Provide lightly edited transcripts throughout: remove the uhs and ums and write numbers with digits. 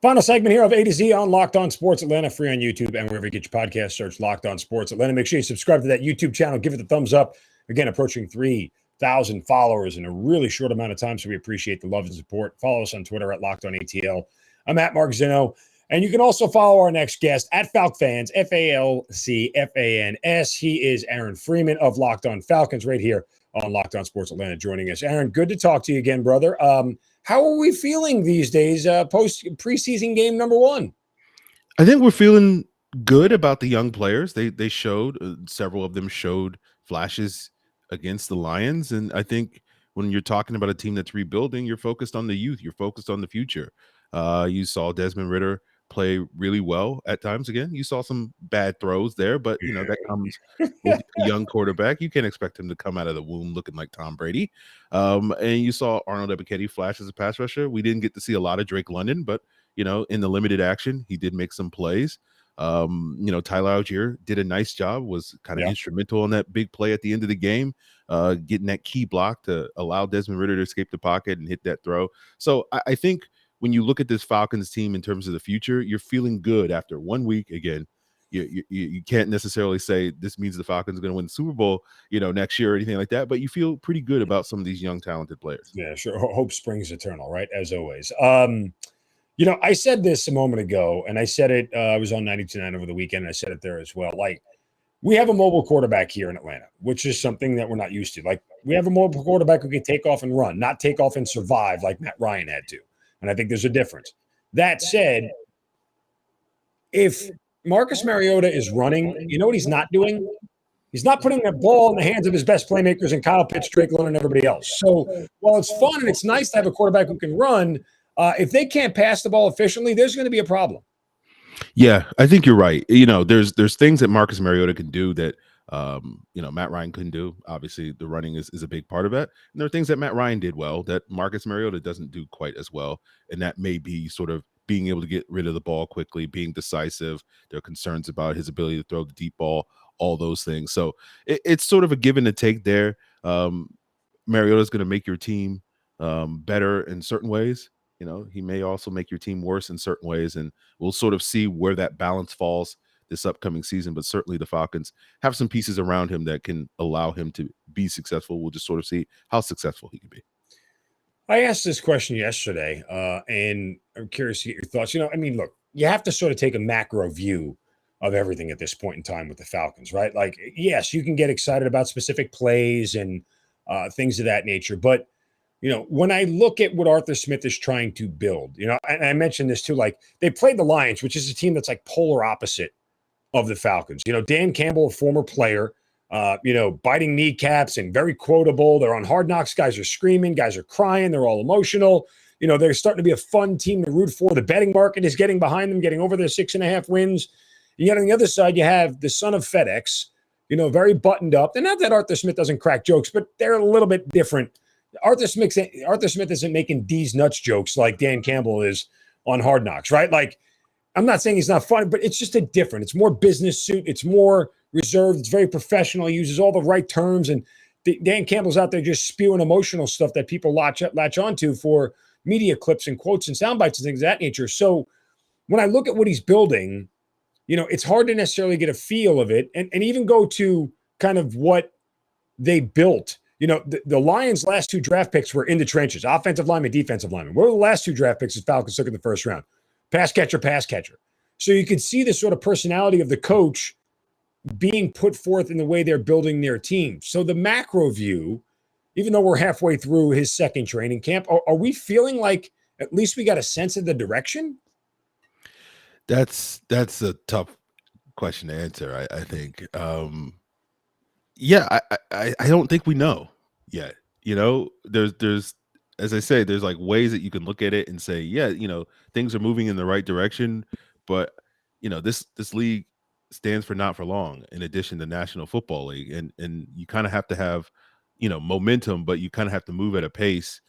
Final segment here of A to Z on Locked On Sports Atlanta, free on YouTube and wherever you get your podcast. Search Locked On Sports Atlanta. Make sure you subscribe to that YouTube channel. Give it the thumbs up. Again, approaching 3,000 followers in a really short amount of time, so we appreciate the love and support. Follow us on Twitter at Locked On ATL. I'm at Mark Zinno. And you can also follow our next guest at FalcFans, FalcFans. He is Aaron Freeman of Locked On Falcons right here on Locked On Sports Atlanta joining us. Aaron, good to talk to you again, brother. How are we feeling these days post preseason game number 1? I think we're feeling good about the young players. They showed, several of them showed flashes against the Lions. And I think when you're talking about a team that's rebuilding, you're focused on the youth. You're focused on the future. You saw Desmond Ridder play really well at times. Again, you saw some bad throws there, but you know that comes with a young quarterback. You can't expect him to come out of the womb looking like Tom Brady. And you saw Arnold Ebiketie flash as a pass rusher. We didn't get to see a lot of Drake London, but you know, in the limited action, he did make some plays. You know, Tyler Algier did a nice job, was kind of instrumental in that big play at the end of the game, getting that key block to allow Desmond Ridder to escape the pocket and hit that throw. So I think when you look at this Falcons team in terms of the future, you're feeling good after 1 week. Again, you can't necessarily say this means the Falcons are going to win the Super Bowl, you know, next year or anything like that, but you feel pretty good about some of these young, talented players. Yeah, sure. Hope springs eternal, right? As always. You know, I said this a moment ago, and I said it, I was on 92.9 over the weekend, and I said it there as well. Like, we have a mobile quarterback here in Atlanta, which is something that we're not used to. Like, we have a mobile quarterback who can take off and run, not take off and survive like Matt Ryan had to. And I think there's a difference. That said, if Marcus Mariota is running, you know what he's not doing? He's not putting the ball in the hands of his best playmakers and Kyle Pitts, Drake London, and everybody else. So while it's fun and it's nice to have a quarterback who can run, if they can't pass the ball efficiently, there's going to be a problem. Yeah, I think you're right. You know, there's things that Marcus Mariota can do that you know, Matt Ryan couldn't do. Obviously, the running is a big part of that. And there are things that Matt Ryan did well that Marcus Mariota doesn't do quite as well. And that may be sort of being able to get rid of the ball quickly, being decisive. There are concerns about his ability to throw the deep ball, all those things. So it's sort of a give and a take there. Mariota is going to make your team better in certain ways. You know, he may also make your team worse in certain ways. And we'll sort of see where that balance falls this upcoming season, but certainly the Falcons have some pieces around him that can allow him to be successful. We'll just sort of see how successful he can be. I asked this question yesterday, and I'm curious to get your thoughts. You know, I mean, look, you have to sort of take a macro view of everything at this point in time with the Falcons, right? Like, yes, you can get excited about specific plays and things of that nature, but you know, when I look at what Arthur Smith is trying to build, you know, and I mentioned this too, like they played the Lions, which is a team that's like polar opposite of the Falcons. You know, Dan Campbell, a former player, you know, biting kneecaps and very quotable. They're on Hard Knocks. Guys are screaming. Guys are crying. They're all emotional. You know, they're starting to be a fun team to root for. The betting market is getting behind them, getting over their 6.5 wins. Yet on the other side, you have the son of FedEx, you know, very buttoned up. And not that Arthur Smith doesn't crack jokes, but they're a little bit different. Arthur Smith isn't making D's nuts jokes like Dan Campbell is on Hard Knocks, right? Like, I'm not saying he's not funny, but it's just a different. It's more business suit. It's more reserved. It's very professional. He uses all the right terms. And Dan Campbell's out there just spewing emotional stuff that people latch onto for media clips and quotes and sound bites and things of that nature. So when I look at what he's building, you know, it's hard to necessarily get a feel of it and even go to kind of what they built. You know, the Lions' last 2 draft picks were in the trenches, offensive lineman, defensive lineman. What were the last 2 draft picks the Falcons took in the first round? Pass catcher. So you could see the sort of personality of the coach being put forth in the way they're building their team. So the macro view, even though we're halfway through his second training camp, are we feeling like at least we got a sense of the direction? That's a tough question to answer, I think. Yeah, I don't think we know yet. You know, there's as I say, there's like ways that you can look at it and say, yeah, you know, things are moving in the right direction, but you know, this league stands for not for long in addition to National Football League. And you kind of have to have, you know, momentum, but you kind of have to move at a pace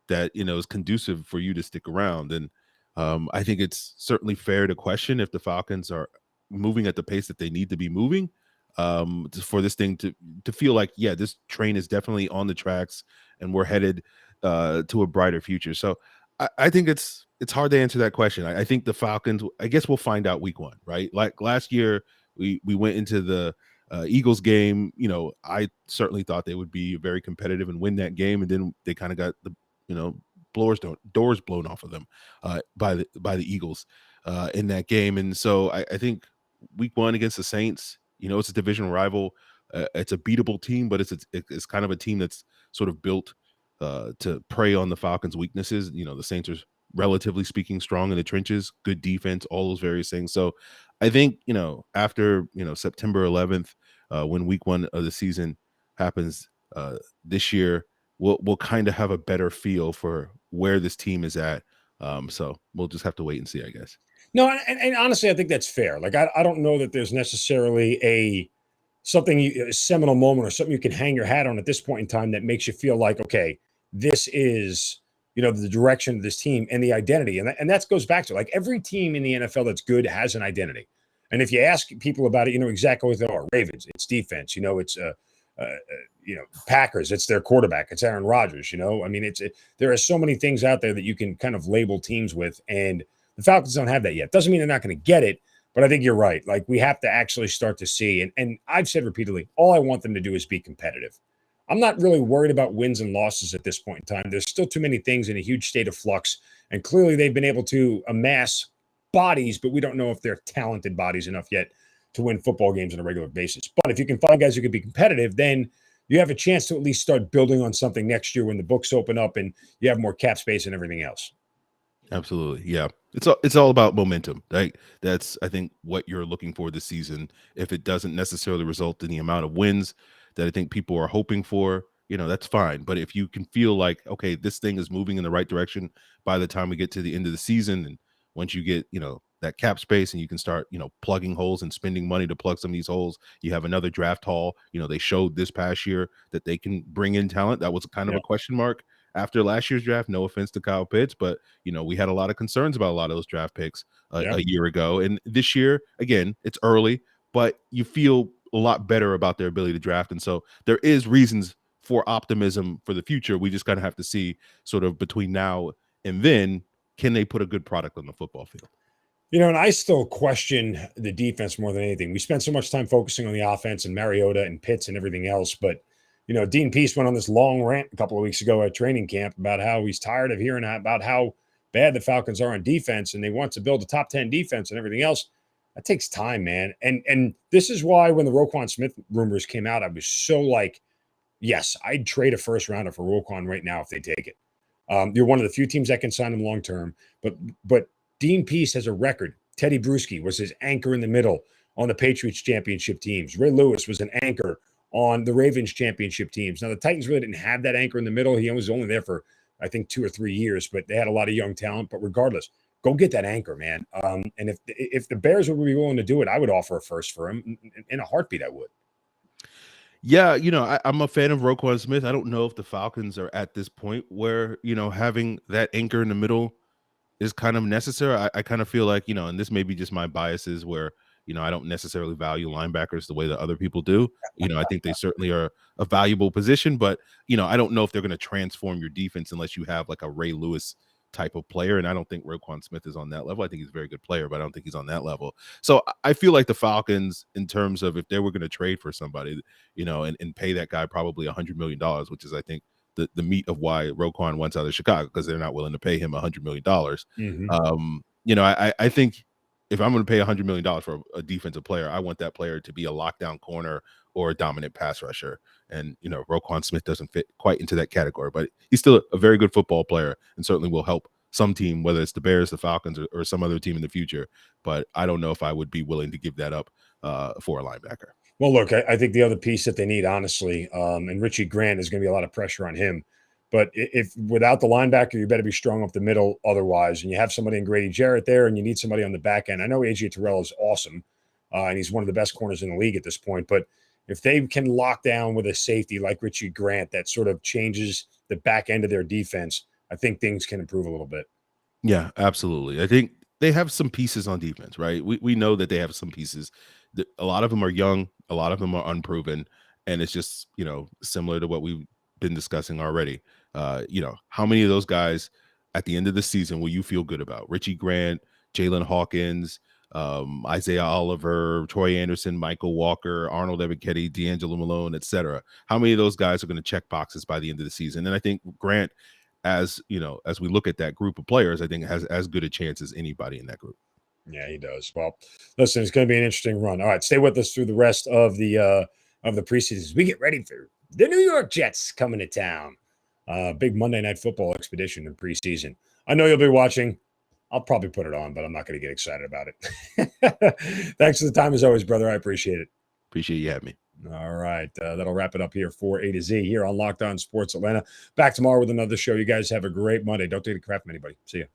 that, you know, is conducive for you to stick around. And I think it's certainly fair to question if the Falcons are moving at the pace that they need to be moving for this thing to feel like, yeah, this train is definitely on the tracks and we're headed to a brighter future. So I think it's hard to answer that question. I think the Falcons, I guess we'll find out week 1, right? Like last year, we went into the Eagles game. I certainly thought they would be very competitive and win that game, and then they kind of got the you know doors blown off of them by the Eagles in that game. And so I think week 1 against the Saints, it's a division rival. It's a beatable team, but it's kind of a team that's sort of built to prey on the Falcons' weaknesses. The Saints are relatively speaking strong in the trenches, good defense, all those various things. So I think, after, September 11th, when week 1 of the season happens this year, we'll kind of have a better feel for where this team is at. So we'll just have to wait and see, I guess. No, and honestly, I think that's fair. Like, I don't know that there's necessarily a seminal moment or something you can hang your hat on at this point in time that makes you feel like, okay, this is, the direction of this team and the identity. And that goes back to, like, every team in the NFL that's good has an identity. And if you ask people about it, you know exactly what they are. Ravens, it's defense. It's Packers, it's their quarterback. It's Aaron Rodgers. I mean, there are so many things out there that you can kind of label teams with, and the Falcons don't have that yet. Doesn't mean they're not going to get it, but I think you're right. Like, we have to actually start to see, and I've said repeatedly, all I want them to do is be competitive. I'm not really worried about wins and losses at this point in time. There's still too many things in a huge state of flux, and clearly they've been able to amass bodies, but we don't know if they're talented bodies enough yet to win football games on a regular basis. But if you can find guys who can be competitive, then you have a chance to at least start building on something next year when the books open up and you have more cap space and everything else. Absolutely. Yeah. It's all about momentum. Right? That's, I think, what you're looking for this season. If it doesn't necessarily result in the amount of wins that I think people are hoping for, that's fine. But if you can feel like, okay, this thing is moving in the right direction by the time we get to the end of the season, and once you get, that cap space and you can start, plugging holes and spending money to plug some of these holes, you have another draft haul. They showed this past year that they can bring in talent. That was kind of a question mark after last year's draft. No offense to Kyle Pitts, but we had a lot of concerns about a lot of those draft picks a year ago. And this year, again, it's early, but you feel a lot better about their ability to draft. And so there is reasons for optimism for the future. We just kind of have to see, sort of between now and then, can they put a good product on the football field? And I still question the defense more than anything. We spent so much time focusing on the offense and Mariota and Pitts and everything else, but Dean Pease went on this long rant a couple of weeks ago at training camp about how he's tired of hearing about how bad the Falcons are on defense, and they want to build a top 10 defense and everything else. That takes time, man. And this is why when the Roquan Smith rumors came out, I was so like, yes, I'd trade a first rounder for Roquan right now if they take it. You're one of the few teams that can sign him long term, but Dean Pease has a record. Teddy Bruschi was his anchor in the middle on the Patriots championship teams. Ray Lewis was an anchor on the Ravens championship teams. Now, the Titans really didn't have that anchor in the middle. He was only there for, I think, 2 or 3 years, but they had a lot of young talent. But regardless, go get that anchor, man. And if the Bears would be willing to do it, I would offer a first for him. In a heartbeat, I would. Yeah, I'm a fan of Roquan Smith. I don't know if the Falcons are at this point where, having that anchor in the middle is kind of necessary. I kind of feel like, and this may be just my biases where, I don't necessarily value linebackers the way that other people do. I think they certainly are a valuable position, but, I don't know if they're going to transform your defense unless you have like a Ray Lewis type of player. And I don't think Roquan Smith is on that level. I think he's a very good player, but I don't think he's on that level. So I feel like the Falcons, in terms of if they were going to trade for somebody, and pay that guy probably $100 million, which is, I think, the meat of why Roquan wants out of Chicago, because they're not willing to pay him $100 million. I think if I'm going to pay $100 million for a defensive player, I want that player to be a lockdown corner or a dominant pass rusher. And, Roquan Smith doesn't fit quite into that category, but he's still a very good football player and certainly will help some team, whether it's the Bears, the Falcons, or some other team in the future. But I don't know if I would be willing to give that up for a linebacker. Well, look, I think the other piece that they need, honestly, and Richie Grant is going to be a lot of pressure on him. But if without the linebacker, you better be strong up the middle otherwise. And you have somebody in Grady Jarrett there, and you need somebody on the back end. I know AJ Terrell is awesome, and he's one of the best corners in the league at this point. But if they can lock down with a safety like Richie Grant that sort of changes the back end of their defense, I think things can improve a little bit. Yeah, absolutely. I think they have some pieces on defense, right? We know that they have some pieces. A lot of them are young, a lot of them are unproven, and it's just, similar to what we've been discussing already. How many of those guys at the end of the season will you feel good about? Richie Grant, Jalen Hawkins, Isaiah Oliver, Troy Anderson, Michael Walker, Arnold Ebiketie, D'Angelo Malone, etc. How many of those guys are going to check boxes by the end of the season? And I think Grant, as we look at that group of players, I think has as good a chance as anybody in that group. Yeah, he does. Well, listen, it's going to be an interesting run. All right, stay with us through the rest of the preseason as we get ready for the New York Jets coming to town. Big Monday Night Football expedition in preseason. I know you'll be watching. I'll probably put it on, but I'm not going to get excited about it. Thanks for the time as always, brother. I appreciate it. Appreciate you having me. All right. That'll wrap it up here for A to Z here on Locked On Sports Atlanta. Back tomorrow with another show. You guys have a great Monday. Don't take the crap from anybody. See you.